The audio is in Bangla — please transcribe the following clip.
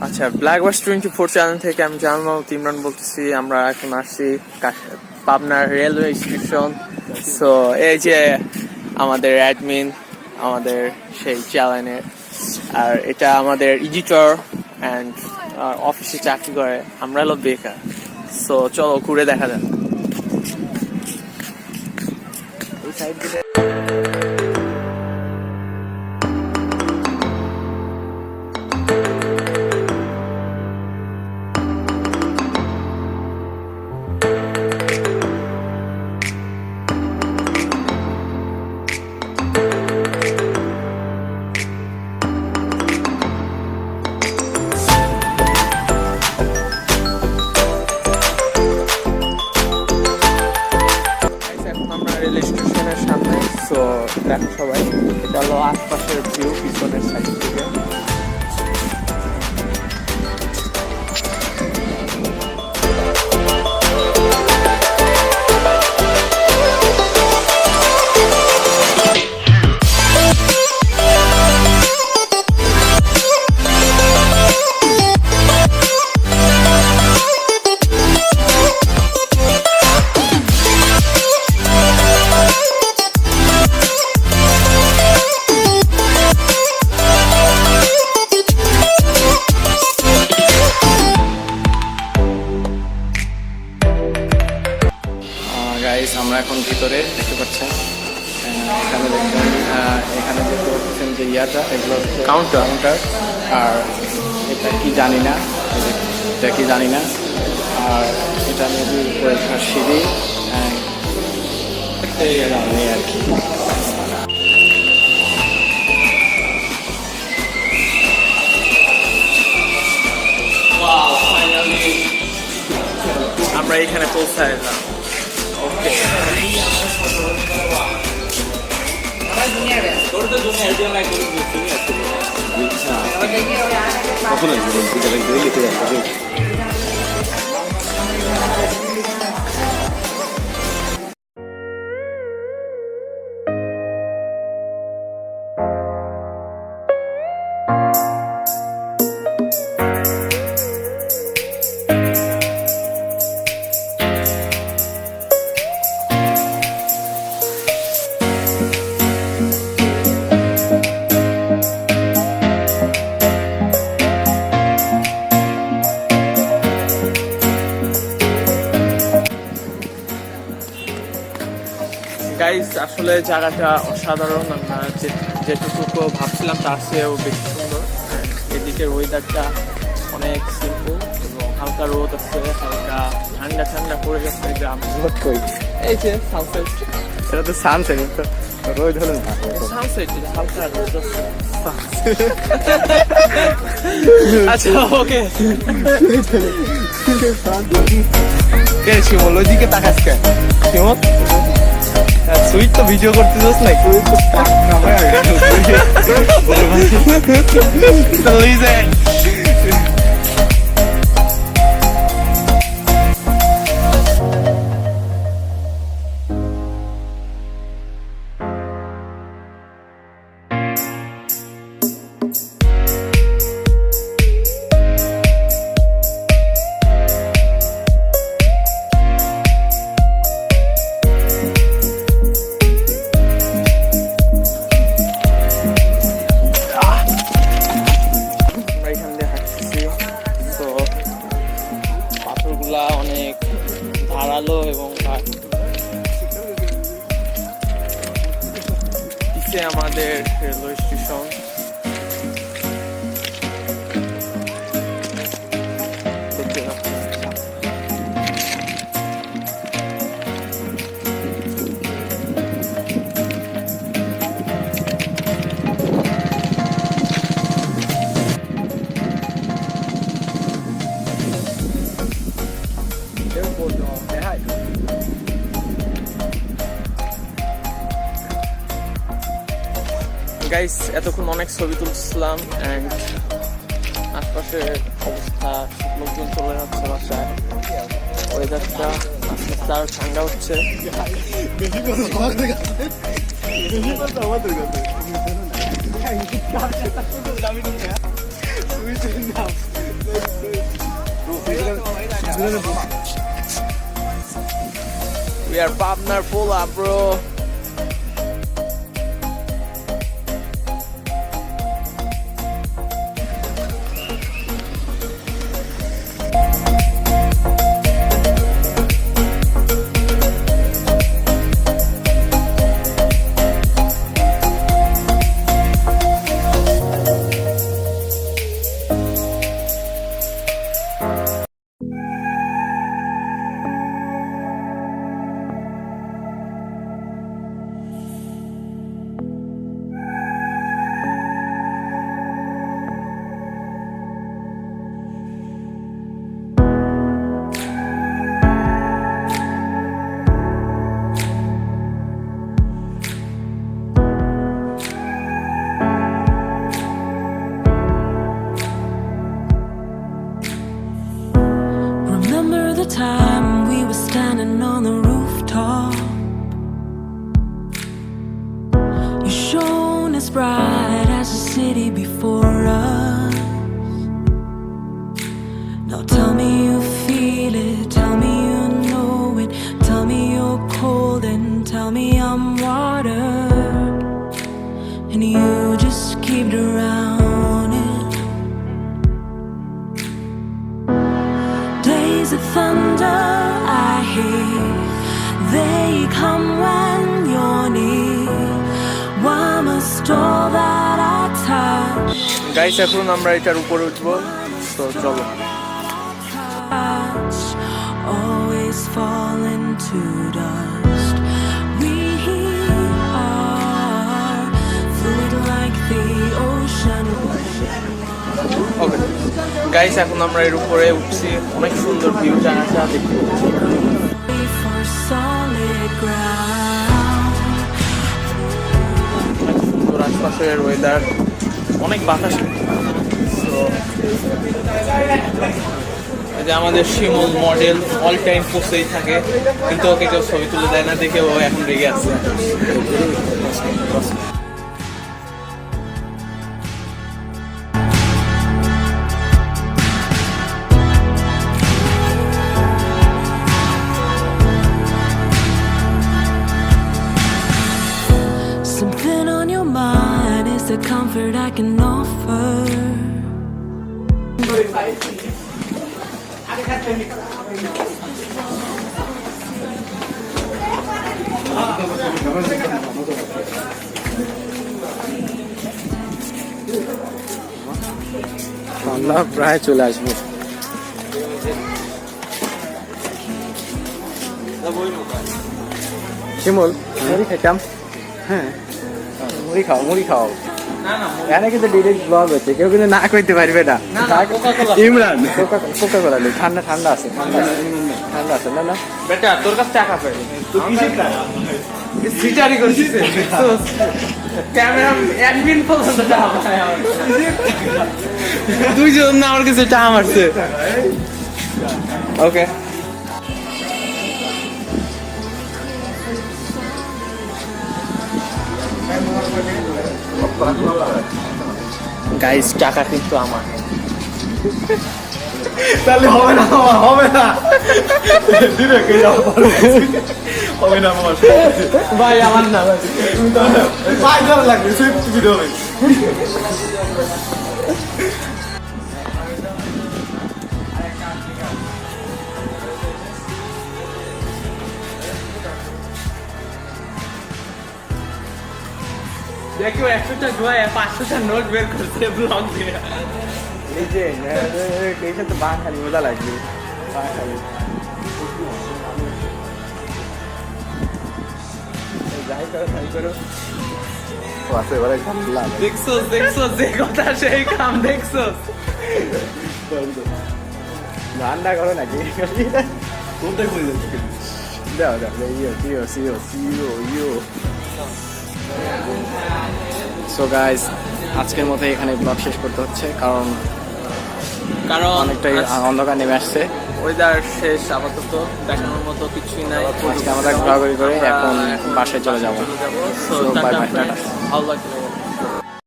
আচ্ছা, BIRDS'24 চ্যানেল থেকে আমি জানাল ইমরান বলতেছি। আমরা এখন আসছি পাবনার রেলওয়ে স্টেশন। সো এই যে আমাদের অ্যাডমিন, আমাদের সেই চ্যানেলের, আর এটা আমাদের এডিটর অ্যান্ড অফিসে চাকরি করে। আমরা হলো বেকার। সো চলো ঘুরে দেখা যাক। এই সাইড দিয়ে রেল স্টেশনের সামনে। সো দেখো সবাই, এটা হলো আশপাশের ভিউ পিছনের সাইড থেকে। আমরা এখন ভিতরে দেখতে পাচ্ছেন, এখানে দেখছেন, এখানে দেখতে পাচ্ছেন যে ইয়াটা, এগুলো কাউন্টার। আর এটা কি জানি না, আর এটা মেবি উপরে সিঁড়ি জানি আর কি। আমরা এখানে পৌঁছাইলাম। গাইস, আসলে জায়গাটা অসাধারণ। আমরা যেটুকু ভাবছিলাম তার চেয়েও বেশি সুন্দর। এদিকের ওয়েদারটা অনেক সিম্পল এবং হালকা রোদ আছে, হালকা ঠান্ডা পড়ে গেছে। এই যে সানসেট, এটা তো সানসেট, রোদ হলো না, সানসেট হালকা রোদ আছে। আচ্ছা ওকে, শিমল ওইদিকে তাকাস কেন? শিমল সুইট তো ভিডিও করতে যাস না, অনেক ধারালো এবং পিছে আমাদের রেলওয়ে স্টেশন। গাইস, এতক্ষণ অনেক ছবি তুলছিলাম অ্যান্ড আশপাশের অবস্থা, লোকজন চলে যাচ্ছে বাসায়। ওয়েদারটা আস্তে আস্তে আরো ঠান্ডা হচ্ছে। We are Pabna Pola, bro. Time we were standing on the rooftop, you shone as bright as the city before us. Now tell me you feel it, tell me you know it, tell me you're cold and tell me I'm water, and you just keep around it. Days of thunder I hear, they come when you're near. Why must all that I touch? Guys, এখন আমরা এটার উপরে উঠবো, তো চলো। Always fall into dust. We are fluid like the ocean. Okay guys, এখন আমরা এর উপরে উঠছি, অনেক সুন্দর ভিউ জায়গাটা দেখতে পাচ্ছি। অনেক সুন্দর আশপাশের ওয়েদার, অনেক বাতাস। তো এই যে আমাদের শিমুল মডেল অল টাইম পোস্টেই থাকে, কিন্তু ওকে কেউ ছবি তুলে দেয় না দেখে ও এখন রেগে আছে। Something on your mind is the comfort I can offer. আমরা প্রায় চলে আসবো। শিমুল মুড়ি খেতাম। হ্যাঁ মুড়ি খাও, মুড়ি খাও। এখানে কিন্তু ডিরেক্ট ব্লগ হচ্ছে, কেউ কিন্তু না করতে পারবে না। ইমরান কোকা কোলা ঠান্ডা ঠান্ডা আছে, ঠান্ডা আছে না। না বেটা তোর কাছে টাকা পাই তুই কিসে সিটারি করছিস? ক্যামেরা অ্যাডমিন পর্যন্ত টাকা পায়, দুইজন না আমার কাছে টাকা মারছে। ওকে গাইস, টাকা কিন্তু আমার। তাহলে হবে না, হবে না, হবে না ভাই, আমার না ভাই, লাগবে ভিডিও হবে। দেখো 100টা জয় 500টা নোট বের করছে ব্লগ দিয়ে। এই যে এই সাথে বাং খালি মজা লাগবে, বাং খালি যাই করো তাই করো। আছে এবারে গামলা দেখছো দেখছো, যে কথা সেই কাম দেখছো। রান্না করো নাকি কোনটা করে যাচ্ছে? দাও দাও, ইয়ো সিও সিও ইয়ো। সো গাইস, আজকের মতো এখানে ব্লগ শেষ করতে হচ্ছে, কারণ অনেকটাই অন্ধকার নেমে আসছে। ওয়েদার শেষ, আপাতত দেখানোর মতো কিছুই নাই। আজকে আমরা ঘোরাঘুরি করে এখন বাসায় চলে যাবো। ভালো লাগলো।